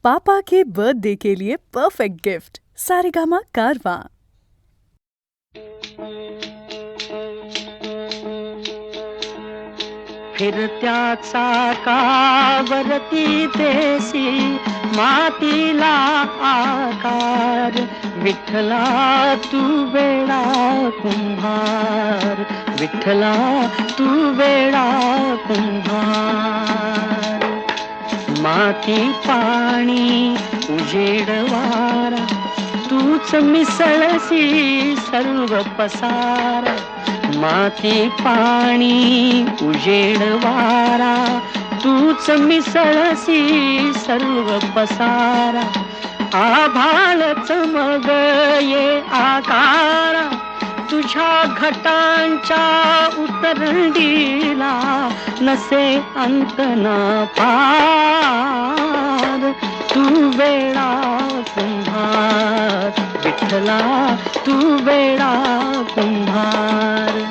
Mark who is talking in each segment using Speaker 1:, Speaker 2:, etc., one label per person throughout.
Speaker 1: पापा के birthday के लिए perfect gift Saregama कारवां।
Speaker 2: फिरत्याचा कावरती देसी मातीला आकार, विठ्ठला तू वेडा कुंभार, विठ्ठला तू वेडा कुंभार. माती पाणी उजेड वारा, तूच मिसळसी सर्व पसारा. माती पाणी उजेड वारा, तूच मिसळसी सर्व पसारा. आभाळ चमग ये आकारा, तुझ्या घटांच्या उतरंडीला नसे अंत ना पार. तू वेडा कुंभार, विठ्ठला तू वेडा कुंभार.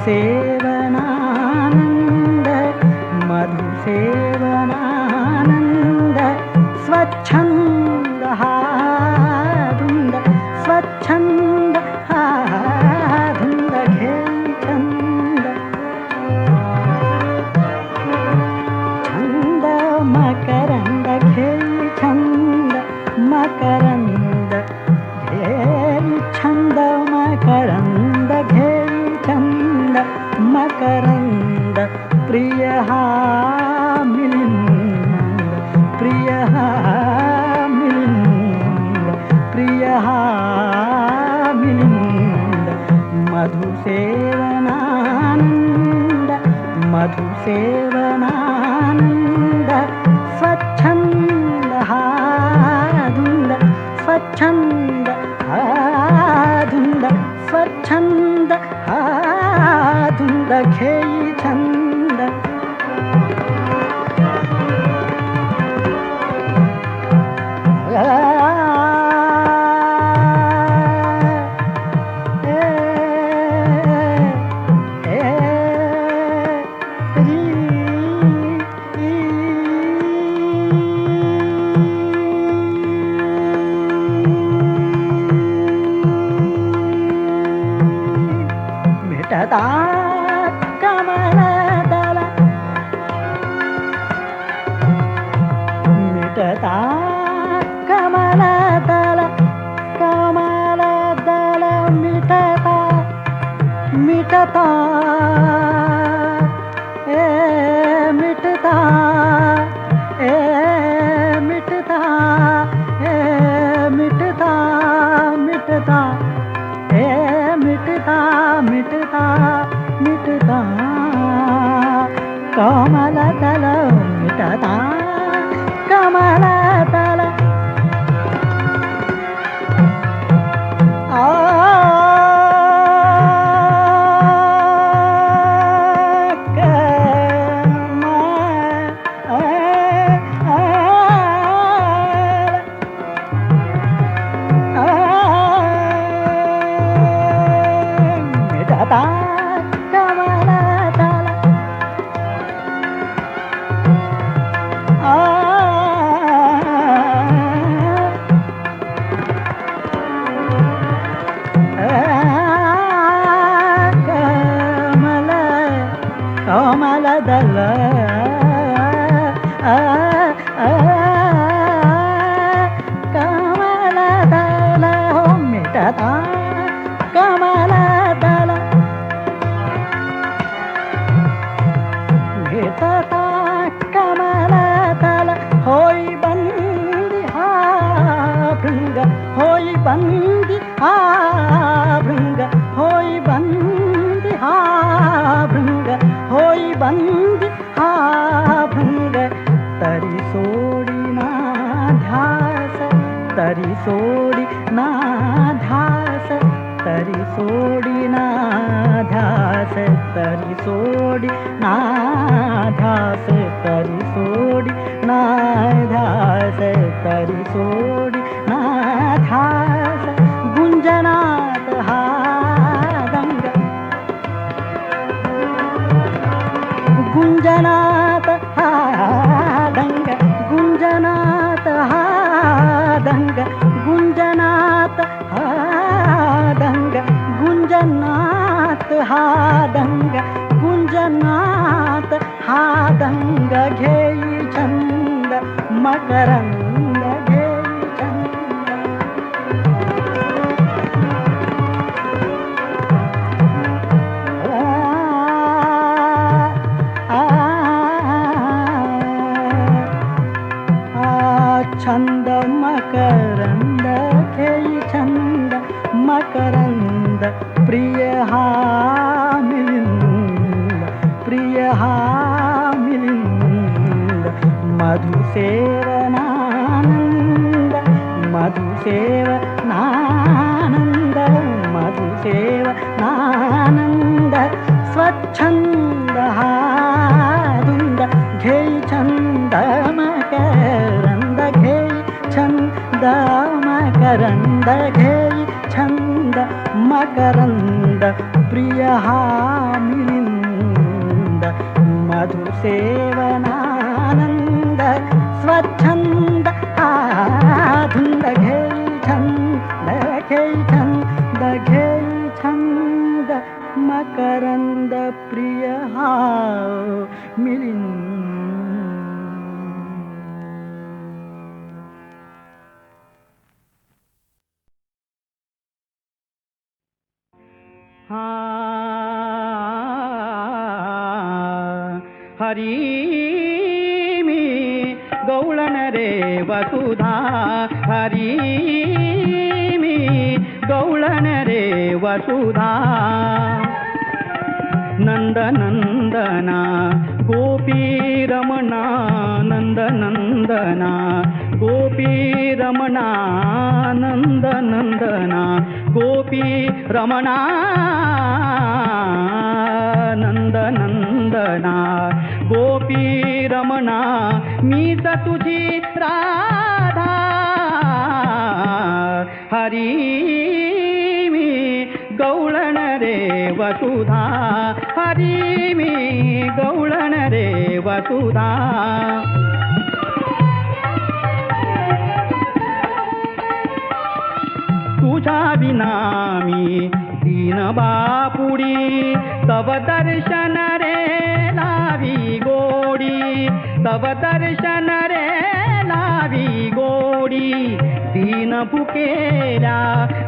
Speaker 2: मधुसेवनानंद मधुसेवनानंद स्वच्छंद हा धुंद स्वच्छंद हा धुंद घेई छंद छंद मकरंद घेई छंद मकरंद घेई छंद मकरंद घेई छंद मकरंद प्रिय हा मिलिंद प्रिय हा मिलिंद प्रिय हा मिलिंद मधुसेवनानंद मधुसेवनानंद स्वच्छंद हा धुंद स्वच्छंद हा धुंद स्वच्छंद हा धुंद घेई छंद मिटता कमलदल मिटता कमलदल कमलदल मिटता मिटता मिटता मिटता मिटता मिटता मिटता मिटता मिटता कमलदल मिटता कमलदल मिटता कमलदल ಕಮಲದಲ ಕಮಲದಲ ಮಿಟತ ಕಮಲದಲ ಮಿಟತ ಕಮಲದಲ ಹೋಯ್ ಬಂದಿ ಹಾ ಭೃಂಗ ಹೋಯ್ ಬಂದಿ ಹಾ ಭೃಂಗ ಹೋಯ್ ಬಂದಿ ಹಾ ಭೃಂಗ होई बंदी हा भृंग तरी सोडी ना ध्यास तरी सोडी ना ध्यास तरी सोडी ना ध्यास तरी सोडी ना ध्यास तरी सोडी ना ध्यास तरी सोडी ना ध्यास गुंजनात हा दंग गुंजनात हा दंग गुंजनात हा दंग गुंजनात हा दंग गुंजनात हा दंग गुंजनात हा दंग घेई छंद मकरंद घेई छंद छंद मकरंद घेई छंद मकरंद प्रिय हा मिलिंद प्रिय हा मिलिंद मधुसेवनानंद मधुसेवनानंद मधुसेवनानंद स्वच्छंद हा धुंद घेई छंद मकरंद घेई छंद मकरंद घेई छंद मकरंद प्रिय हा मिलिंद मधुसेवनानंद स्वच्छंद हा धुंद घेई छंद घेई छंद मकरंद प्रिय हा मिलिंद.
Speaker 3: हरी मी गवळण रे वसुधा, हरी मी गवळण रे वसुधा. नंद नंदना गोपी रमणा, नंद नंदना गोपी रमणा, नंद नंदना गोपी रमणा, नंद नंदना गोपी रमणा. मीच तुझी राधा, हरी मी गवळण रे वसुधा, हरी मी गवळण रे वसुधा. तुझ्या विना मी दीन बापुडी, तव दर्शन रे लावी गोडी, तव दर्शन रे लावी गोडी. दीन भुकेल्या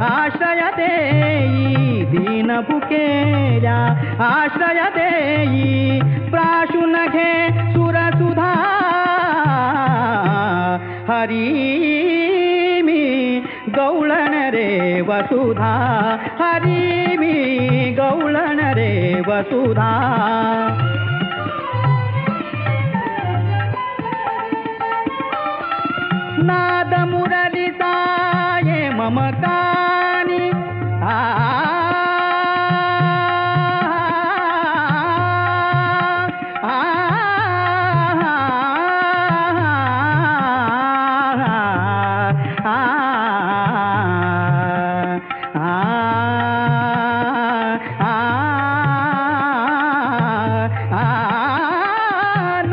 Speaker 3: आश्रय देई, दीन भुकेल्या आश्रय देई. प्राशुन घे सुरसुधा, हरी मी गवळण रे वसुधा, हरी मी गवळण रे वसुधा. नाद मुरलीचा ये मम कानी,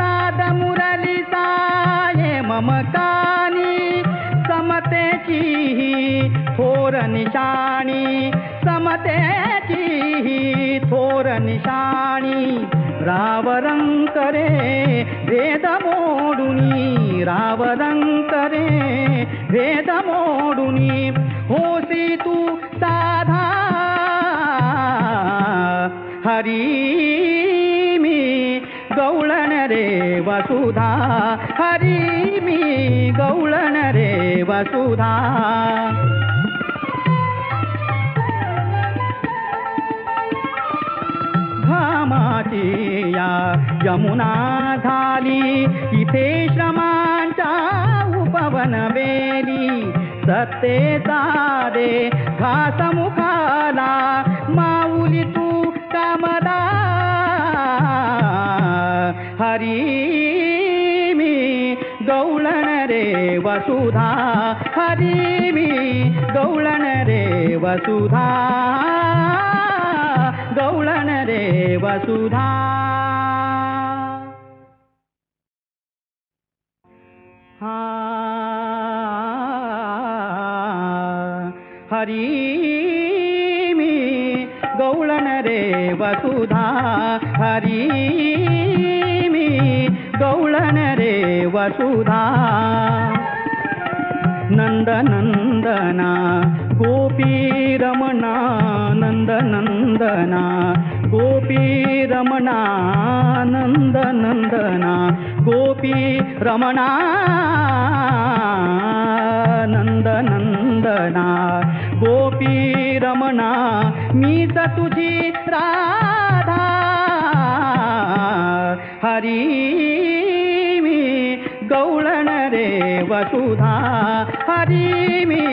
Speaker 3: नाद मुरलीचा ये मम कानी. समतेची थोर निशाणी, समतेची थोर निशाणी. रावरंक रे भेद मोडुनी, रावरंक रे भेद मोडुनी. होसी तू साधा, हरी मी गवळण रे वसुधा, हरी मी गवळण रे वसुधा. घामाची या यमुना झाली, इथे श्रमांच्या उपवन वेली. सत्तेचा दे घास मुखाला, माऊली तू कामदा, हरी मी गवळण रे वसुधा, हरी मी गवळण रे वसुधा, गवळण रे वसुधा. हरी मी गवळण रे वसुधा, हरी मी गवळण रे वसुधा. नंद नंदना गोपी रमणा, नंद नंदना गोपी रमणा, नंद नंदना गोपी रमणा, नंद नंदना गोपी रमणा. मीच तुझी राधा, हरी मी गवळण रे वसुधा, हरी मी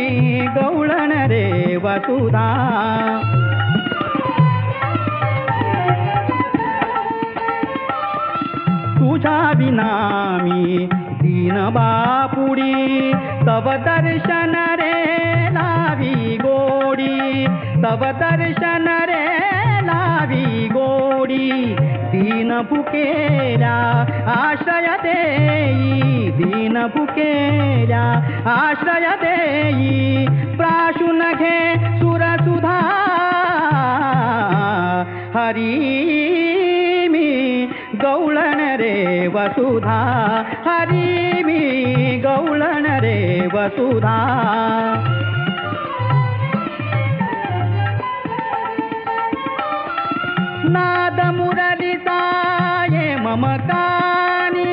Speaker 3: गवळण रे वसुधा. तुझ्या विना मी दीन बापुडी, तव दर्शन रे लावी गोडी तव दर्शन रे लावी गोडी दीन भुकेल्या आश्रय देई दीन भुकेल्या आश्रय देई प्राशुन घे सुरसुधा हरी मी गवळण रे वसुधा हरी मी गवळण रे वसुधा नाद मुरलिता ये मम कानी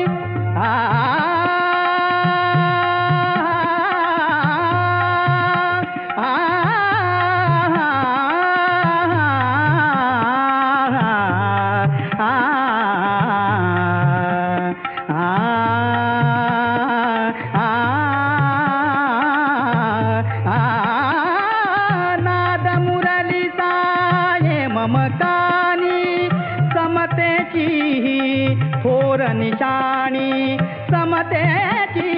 Speaker 3: नाद मुरलिता ये मम कानी समतेची थोर निशाणी समतेची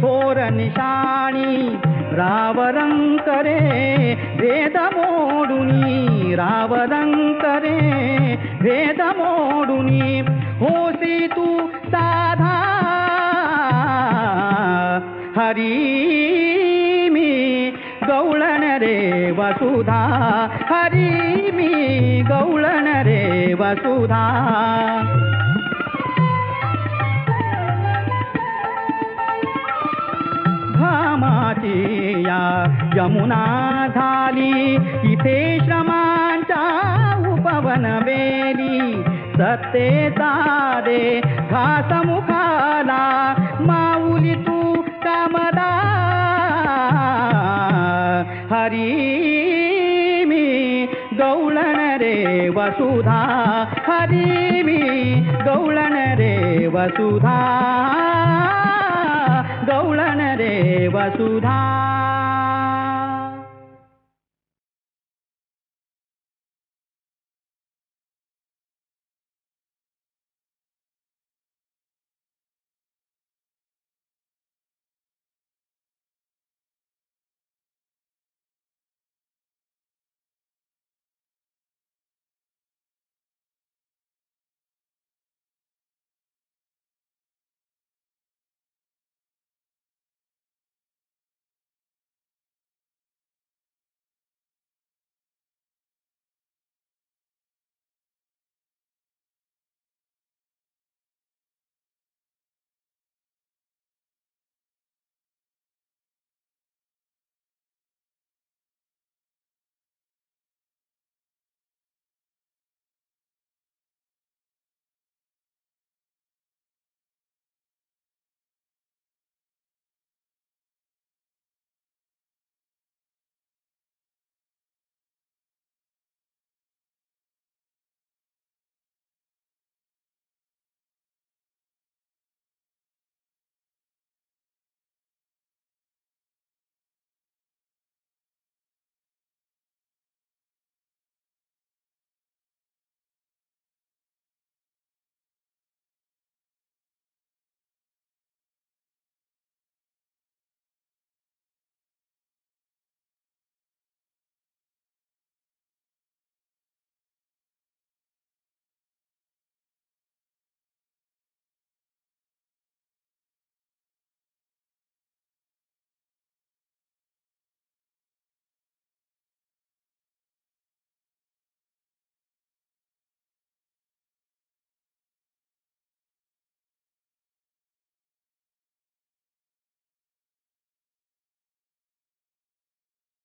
Speaker 3: थोर निशाणी रावरंक रे वेद मोडुनी रावरंक रे वेद मोडुनी होसी तू साधा हरी मी गवळण रे वसुधा हरी मी गवळण रे वसुधा घामाची या यमुना झाली इथे श्रमांच्या उपवन वेली सत्तेचा दे घास मुखाला माऊली तू कामदा हरी मी गवळण रे वसुधा हरी मी गवळण रे वसुधा गवळण रे वसुधा